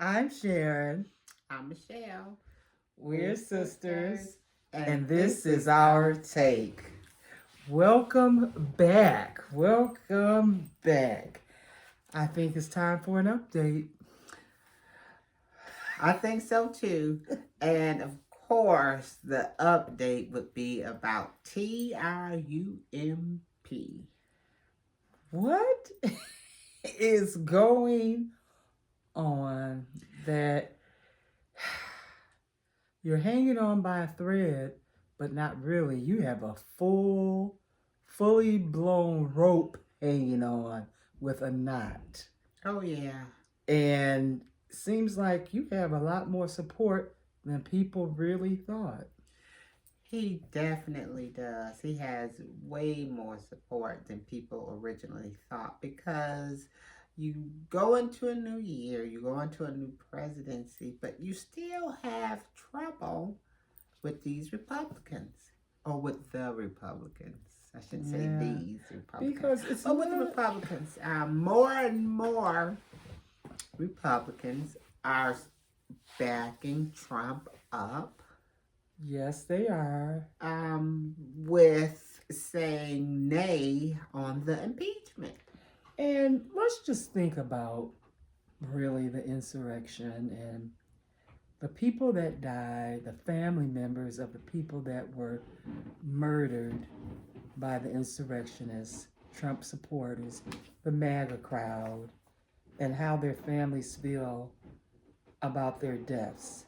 I'm Sharon. I'm Michelle. We're We're sisters, sisters, and and this this is is our our take. take. Welcome back. Welcome back. I think it's time for an update. I think so too. And of course, the update would be about TRUMP. What is going on that you're hanging on by a thread, but not really? You have a fully blown rope hanging on with a knot. Oh, yeah. And seems like you have a lot more support than people really thought. He definitely does. He has way more support than people originally thought because you go into a new year, you go into a new presidency, but you still have trouble with these Republicans, or with the Republicans. I shouldn't say Yeah, these Republicans, because it's but with the not. Republicans. More and more Republicans are backing Trump up Yes, they are. with saying nay on the impeachment. And let's just think about really the insurrection and the people that died, the family members of the people that were murdered by the insurrectionists, Trump supporters, the MAGA crowd, and how their families feel about their deaths.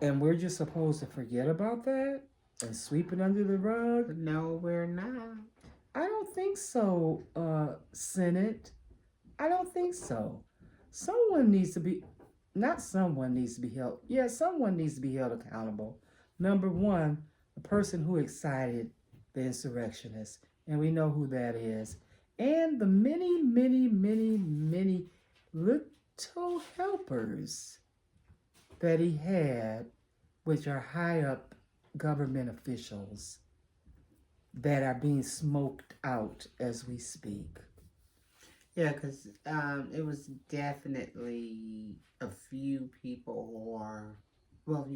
And we're just supposed to forget about that and sweep it under the rug? No, we're not. I don't think so, Senate. I don't think so. Someone needs to be, not someone needs to be held, yeah, someone needs to be held accountable. Number one, the person who excited the insurrectionists, and we know who that is, and the many little helpers that he had, which are high up government officials that are being smoked out as we speak. Yeah, because it was definitely a few people or, well,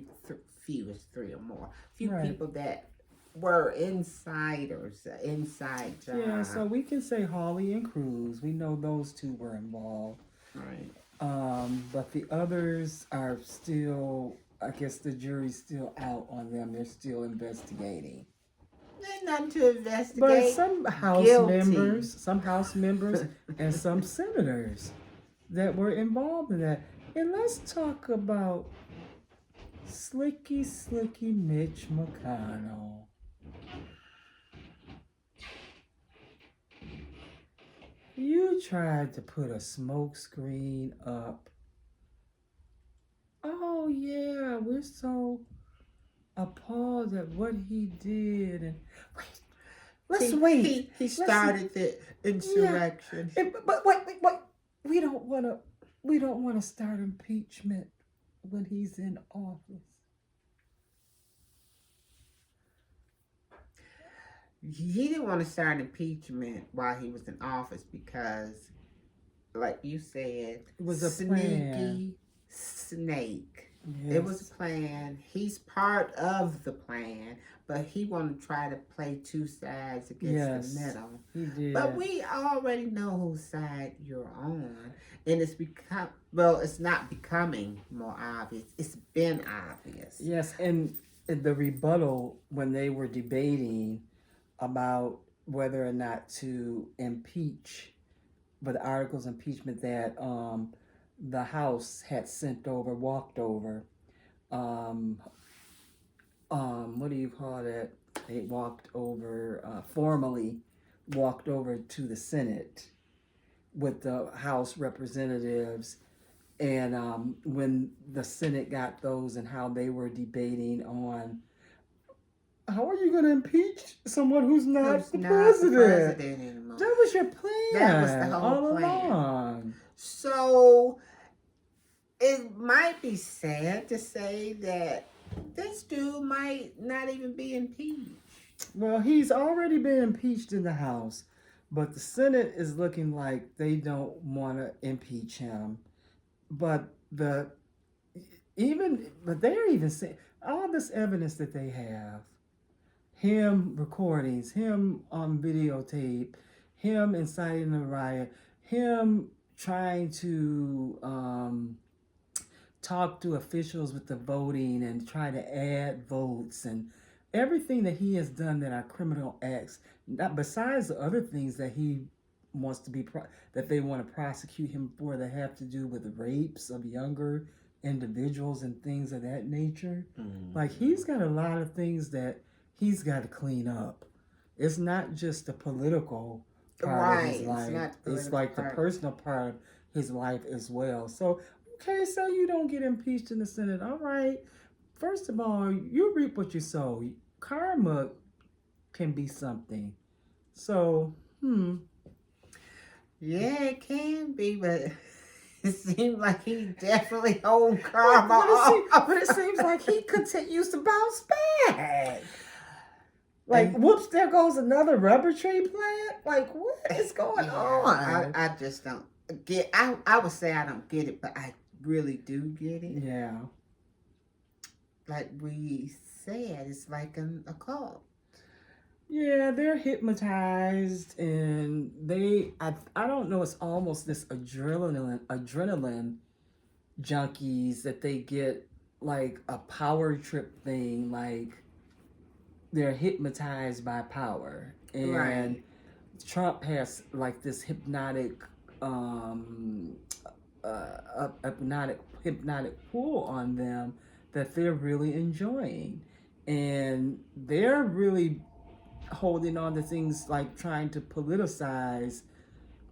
few is three or more. Few Right. people that were insiders, inside Yeah, so job. we can say Hawley and Cruz. We know those two were involved. Right. But the others are still, I guess the jury's still out on them. They're still investigating. There's nothing to But investigate. Guilty. Some House members, and some senators that were involved in that. And let's talk about Slicky Mitch McConnell. You tried to put a smoke screen up. Oh yeah, we're so appalled at what he did. And wait, let's wait. He Let's started the yeah. insurrection. But wait. We don't wanna start impeachment when he's in office. He didn't want to start impeachment while he was in office because, like you said, It was a plan. sneaky snake. It was Yes. a plan. He's part of the plan, but he wanted to try to play two sides against the Yes. middle. He But did. we already know whose side you're on, and it's become, well, it's not becoming more obvious. It's been obvious. Yes, and the rebuttal when they were debating about whether or not to impeach, but the articles of impeachment that the House had sent over, walked over. Um, what do you call it? They walked over, formally walked over to the Senate with the House representatives. And when the Senate got those and how they were debating on how are you going to impeach someone who's not Who's the not the president? president anymore. That was your That was the plan whole all plan. along. So it might be sad to say that this dude might not even be impeached. Well, he's already been impeached in the House, but the Senate is looking like they don't want to impeach him. but but they're even saying all this evidence that they have, him recordings, him on videotape, him inciting the riot, him trying to talk to officials with the voting and try to add votes and everything that he has done that are criminal acts. Not besides the other things that he wants to be that they want to prosecute him for that have to do with rapes of younger individuals and things of that nature. Like he's got a lot of things that he's got to clean up. It's not just the political part of his life. It's like the personal part of his life as well. So, okay, so you don't get impeached in the Senate. All right. First of all, you reap what you sow. Karma can be something. So, Yeah, it can be, but it seems like he definitely owed karma. But it seems like he continues to bounce back. Like, whoops, there goes another rubber tree plant. Like, what is going on? I just don't get. I would say I don't get it, but I really do get it. Yeah. Like we said, it's like a cult. Yeah, they're hypnotized, and I don't know. It's almost this adrenaline junkies that they get, like a power trip thing. Like they're hypnotized by power, and Right. Trump has like this hypnotic pull on them that they're really enjoying, and they're really holding on to things like trying to politicize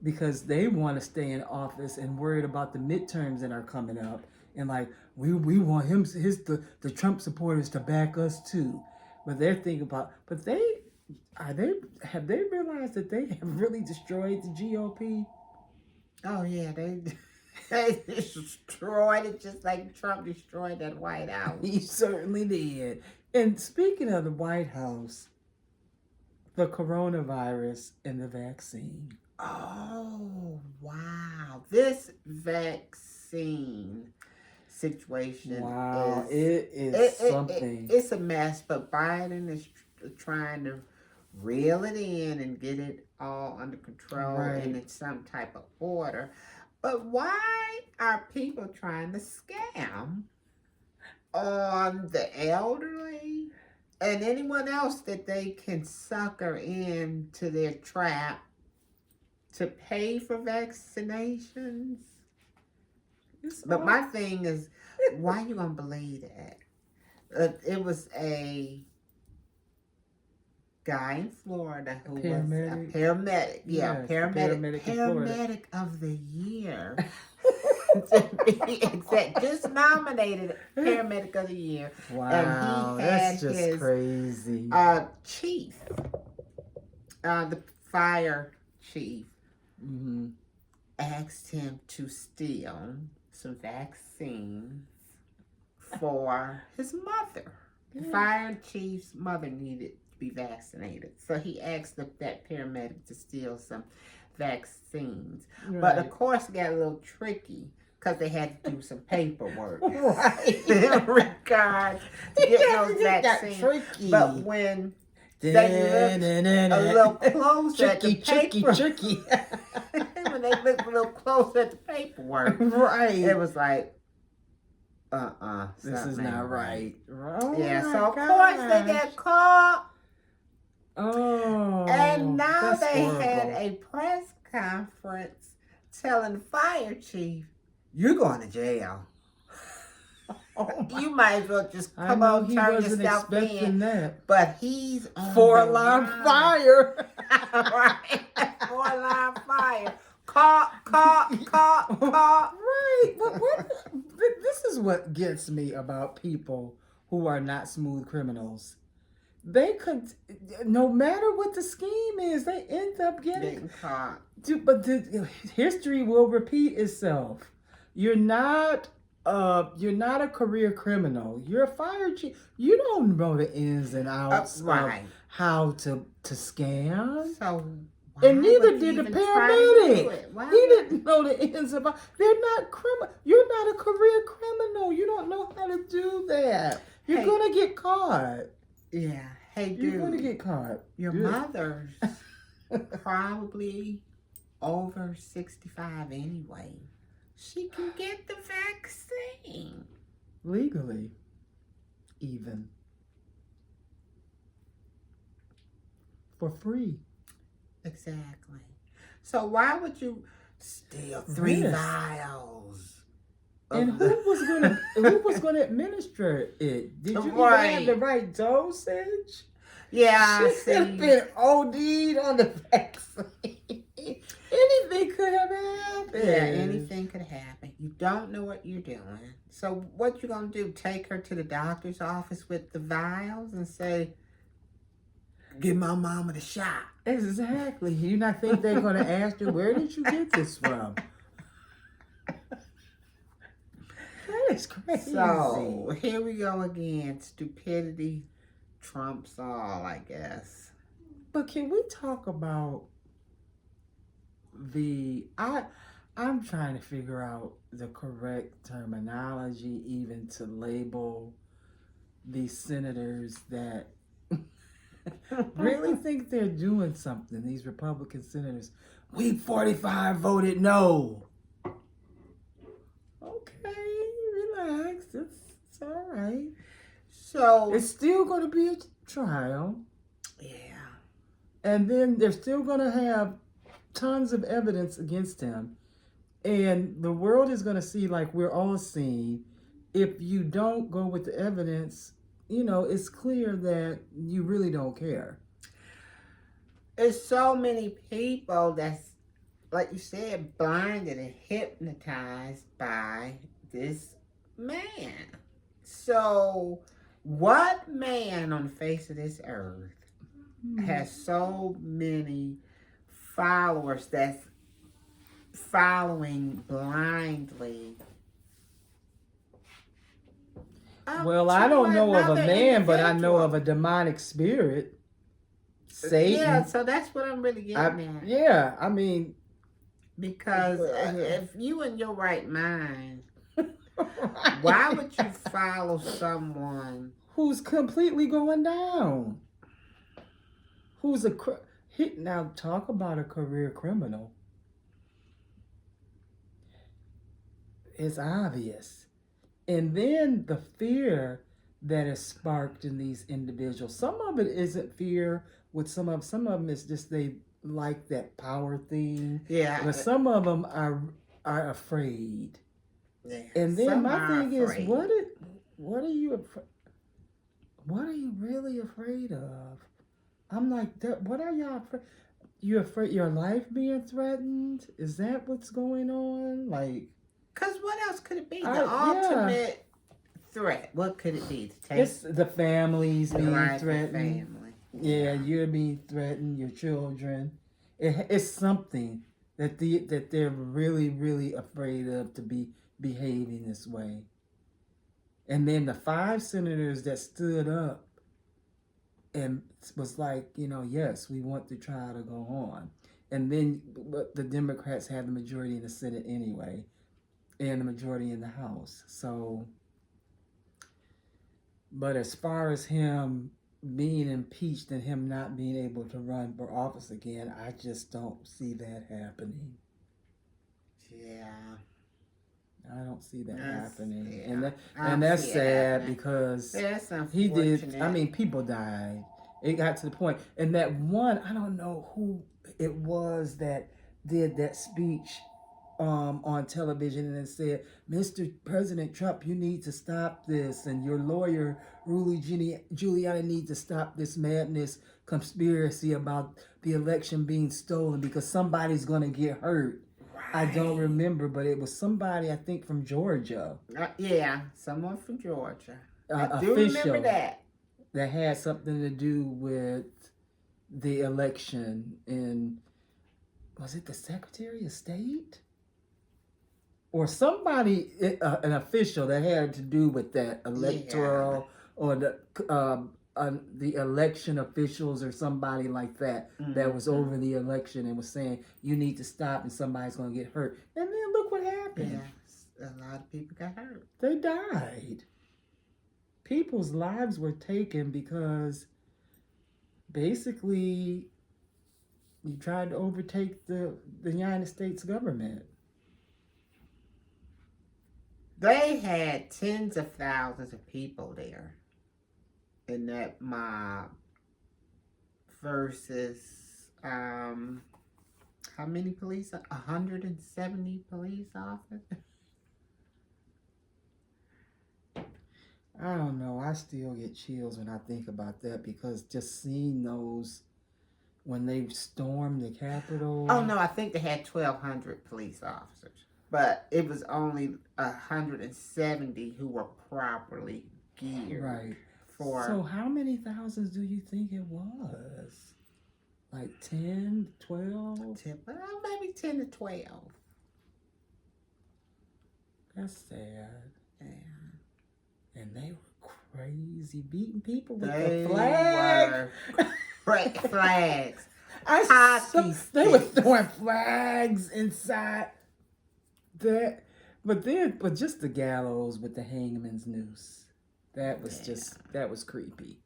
because they want to stay in office and worried about the midterms that are coming up, and like we want the Trump supporters to back us too. But they're thinking about, but have they realized that they have really destroyed the GOP? Oh yeah, they destroyed it just like Trump destroyed that White House. He certainly did. And speaking of the White House, the coronavirus and the vaccine. Oh wow, this vaccine situation. Wow, it is something. It's a mess, but Biden is trying to reel it in and get it all under control and in some type of order. But why are people trying to scam on the elderly and anyone else that they can sucker into their trap to pay for vaccinations? But my thing is, why you gonna believe that? It was a guy in Florida who was a paramedic. Yeah, paramedic of the year. To be exact, just nominated paramedic of the year. Wow, and he had that's just his, crazy. Chief, the fire chief, asked him to steal some vaccines for his mother. The fire chief's mother needed to be vaccinated, so he asked that paramedic to steal some vaccines. But of course, it got a little tricky because they had to do some paperwork, in regards to get those vaccines. Tricky. But when they looked a little closer at the tricky. when they looked a little closer at the paperwork, it was like, this is not right. Yeah, so of course they got caught. Oh, and now they horrible. had a press conference telling the fire chief, "You're going to jail. You might as well just come on, turn yourself in." That. But he's on 4-alarm fire. Right, 4-alarm fire. Caught. Right. This is what gets me about people who are not smooth criminals. They could, no matter what the scheme is, they end up getting caught. But history will repeat itself. You're not a career criminal. You're a fire chief. You don't know the ins and outs of how to scam. So And Why neither would did you the even try to do paramedic. it? Why He would... didn't know the ins and outs. They're not criminal. You're not a career criminal. You don't know how to do that. You're Hey, gonna get caught. yeah. Hey, You're gonna dude, get caught. your Dude. mother's probably over 65 anyway. She can get the vaccine. Legally, even for free. Exactly. So why would you steal 3 Risk. vials? And of the- who was gonna administer it? Did you even Right. have the right dosage? Yeah, She could have see. been OD'd on the vaccine. Anything could have happened. Yeah, anything could happen. You don't know what you're doing. So what you gonna do? Take her to the doctor's office with the vials and say, "Give my mama the shot." Exactly. You not think they're gonna ask you, where did you get this from? That is crazy. So here we go again. Stupidity trumps all, I guess. But can we talk about I'm trying to figure out the correct terminology even to label these senators that really think they're doing something. These Republican senators. We 45 voted no. Okay, relax. It's all right. So It's still going to be a trial. yeah. And then they're still going to have tons of evidence against him. And the world is going to see, like we're all seeing, if you don't go with the evidence, it's clear that you really don't care. There's so many people that's, like you said, blinded and hypnotized by this man. So what man on the face of this earth has so many followers that's following blindly? Well, I don't know of a another man, but I know individual. of a demonic spirit. Satan. Yeah, so that's what I'm really getting at. Yeah, I mean, Because if you in your right mind, why would you follow someone who's completely going down? Who's now talk about a career criminal. It's obvious. And then the fear that is sparked in these individuals. Some of it isn't fear. With some of them is just they like that power thing. Yeah. But some of them are afraid. Yeah, And then some my are thing is, afraid. what are you really afraid of? I'm like, what are y'all afraid? You afraid your life being threatened? Is that what's going on? Like, Because what else could it be? The yeah. ultimate threat. What could it be? To take it's the families the being life of threatened. family. Yeah, you're being threatened. Your children. It's something that they're really, really afraid of, to be behaving this way. And then the 5 senators that stood up and was like, yes, we want the trial to go on. And then the Democrats had the majority in the Senate anyway, and the majority in the House. So, but as far as him being impeached and him not being able to run for office again, I just don't see that happening. Yeah. I don't see that That's- happening. yeah. And that's sad because That's he unfortunate. did. I mean, people died. It got to the point. And that one, I don't know who it was that did that speech on television and said, Mr. President Trump, you need to stop this. And your lawyer, Rudy Giuliani, needs to stop this madness conspiracy about the election being stolen because somebody's going to get hurt. I don't remember, but it was somebody, I think, from Georgia. Yeah, someone from Georgia. I do Official remember that. that had something to do with the election. And was it the Secretary of State? Or somebody, an official that had to do with that electoral or the the election officials or somebody like that that was over the election and was saying you need to stop and somebody's going to get hurt. And then look what happened. Yeah, a lot of people got hurt. They died. People's lives were taken because basically you tried to overtake the United States government. They had tens of thousands of people there in that mob versus how many police? 170 police officers. I don't know. I still get chills when I think about that because just seeing those when they stormed the Capitol. Oh no, I think they had 1,200 police officers, but it was only 170 who were properly geared. Right. For So how many thousands do you think it was? Like 10, 12? maybe 10 to 12. That's sad. Yeah. And they were crazy, beating people with They the flag. were right flags. They were throwing flags inside that, but just the gallows with the hangman's noose. That was creepy.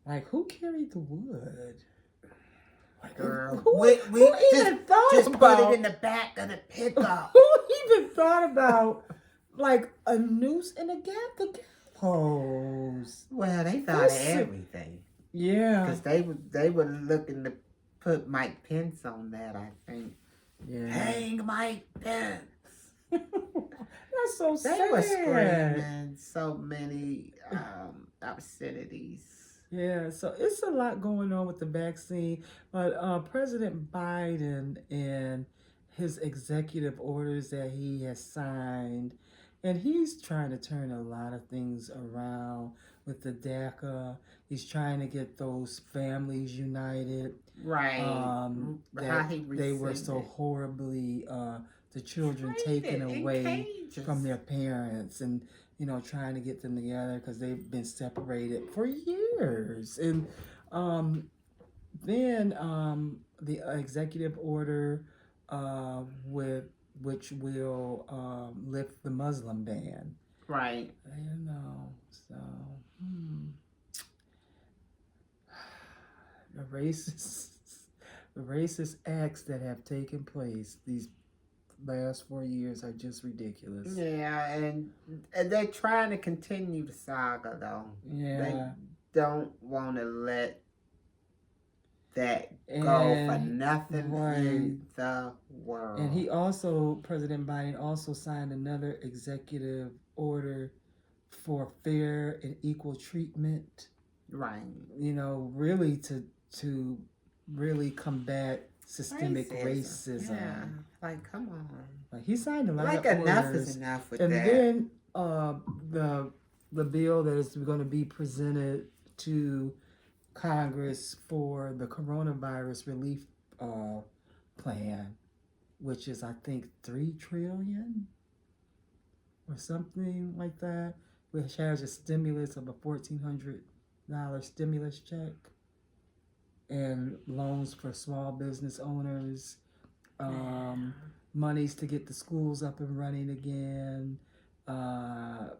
Like, who carried the wood? Like, Girl, who we even thought just about put it in the back of the pickup. who even thought about like a noose and the gallows? Well, they thought of everything Yeah. because they were looking to put Mike Pence on that. I think. Yeah. Hang Mike Pence. That's so sad. They were screaming so many obscenities. Yeah, so it's a lot going on with the vaccine, but President Biden and his executive orders that he has signed, and he's trying to turn a lot of things around with the DACA. He's trying to get those families united. Right. They were so horribly, the children taken away from their parents and, trying to get them together because they've been separated for years. And then the executive order which will lift the Muslim ban. Right. So the racist acts that have taken place these last 4 years are just ridiculous. Yeah, and they're trying to continue the saga though. Yeah. They don't want to let that go for nothing in the world. And President Biden also signed another executive order for fair and equal treatment. Right. Really to really combat systemic racism. Yeah. Like, come on. Like, he signed a lot of like orders. enough is enough with and that. And then the bill that is going to be presented to Congress for the coronavirus relief plan, which is I think $3 trillion or something like that, which has a stimulus of a $1,400 stimulus check and loans for small business owners, monies to get the schools up and running again,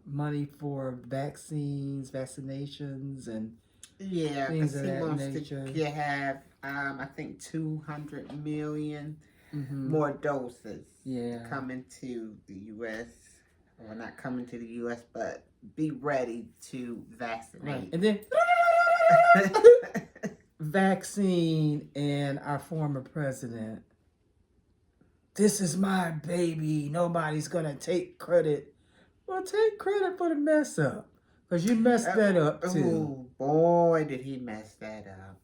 money for vaccinations, and things of that nature. To have, I think, 200 million Mm-hmm. more doses Yeah. coming to the U.S. Or not coming to the U.S., but be ready to vaccinate. Right. And then vaccine and our former president. This is my baby. Nobody's going to take credit. Well, take credit for the mess up. Because you messed that up, too. Oh, boy, did he mess that up.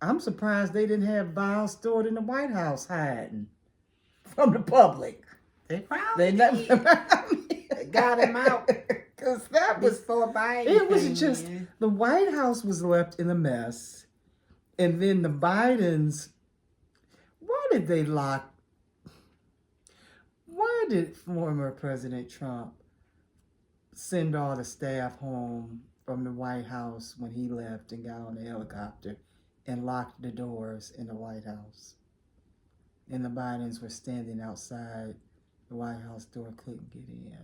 I'm surprised they didn't have vials stored in the White House hiding from the public. They probably They got him out. Because that was before Biden. It was just, the White House was left in a mess. And then the Bidens, why did former President Trump send all the staff home from the White House when he left and got on the helicopter and locked the doors in the White House. And the Bidens were standing outside the White House door, couldn't get in.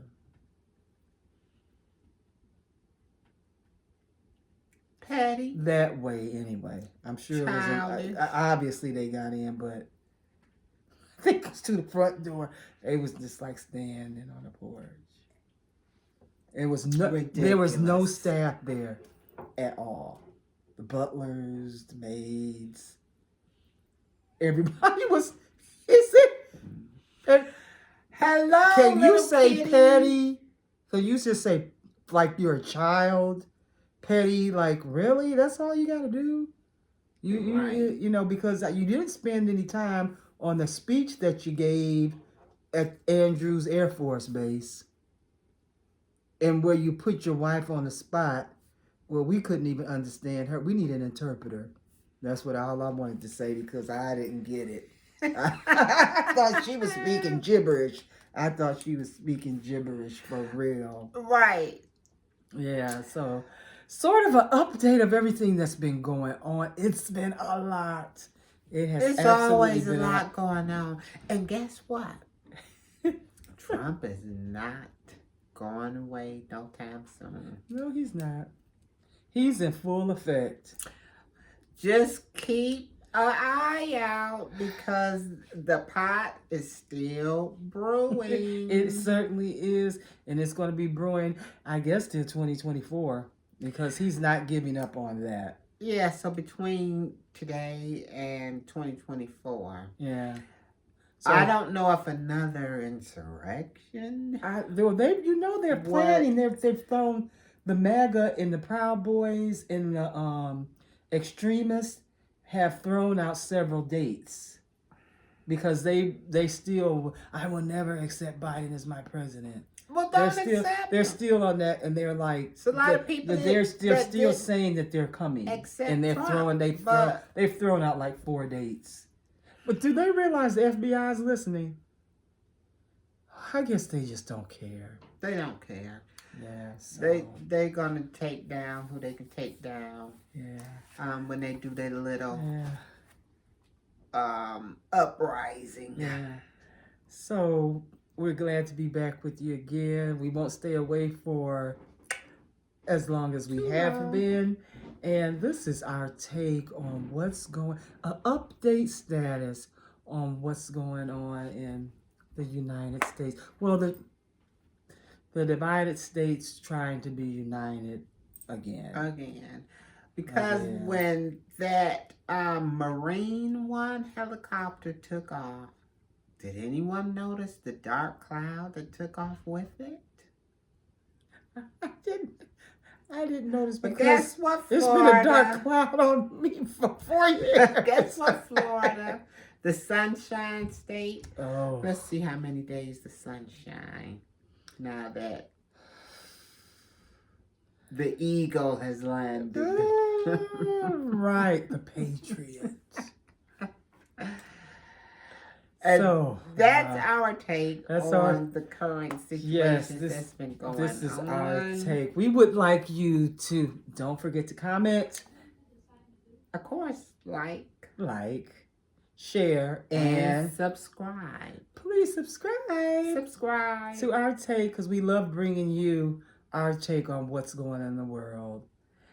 Petty. That way, anyway. I'm sure Childish. it was. Obviously, they got in, but I think it's to the front door. They was just like standing on the porch. It was there was no Ridiculous. staff there at all. The butlers, the maids, everybody was. Is it? Hello, Can you little say kitty. petty? Can you just say like you're a child? Petty, like really? That's all you gotta do? Right. You know, because you didn't spend any time on the speech that you gave at Andrews Air Force Base, and where you put your wife on the spot. Well, we couldn't even understand her. We need an interpreter. That's all I wanted to say because I didn't get it. I thought she was speaking gibberish. I thought she was speaking gibberish for real. Right. Yeah, so sort of an update of everything that's been going on. It's been a lot. It has There's absolutely always a been lot going on. And guess what? Trump is not going away no time soon. No, he's not. He's in full effect. Just keep an eye out because the pot is still brewing. It certainly is, and it's going to be brewing, I guess, till 2024 because he's not giving up on that. Yeah, so between today and 2024. Yeah. So, I don't know if another insurrection. they're planning. They've thrown the MAGA and the Proud Boys and the extremists have thrown out several dates because they still. I will never accept Biden as my president. Well, They're don't still on that, and they're like. It's a lot of people They're still that saying that they're coming, accept and they're Trump, they've thrown out like 4 dates. But do they realize the FBI is listening? I guess they just don't care. They don't care. Yeah. So, They're gonna take down who they can take down. yeah. When they do their little Yeah. uprising. Yeah. So we're glad to be back with you again. We won't stay away for as long as we have been. And this is our take on what's going, an update status on what's going on in the United States. Well, the divided states trying to be united again. Because when that Marine One helicopter took off, did anyone notice the dark cloud that took off with it? I didn't notice But because guess what, it's Florida? been a dark cloud on me for 4 years. Guess what, Florida? The Sunshine State. Oh. Let's see how many days the sun shine now that the eagle has landed. Right, the Patriots. And So that's our take that's on the current situation that's been going on. This is our take. We would like you to, don't forget to comment, Of course, like, share, and subscribe. please subscribe Subscribe. to our take because we love bringing you our take on what's going on in the world.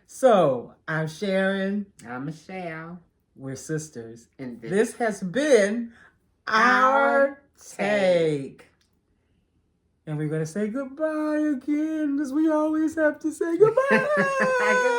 So, I'm Sharon. I'm Michelle. We're sisters. And This has been our take. And we're going to say goodbye again because we always have to say goodbye. Goodbye.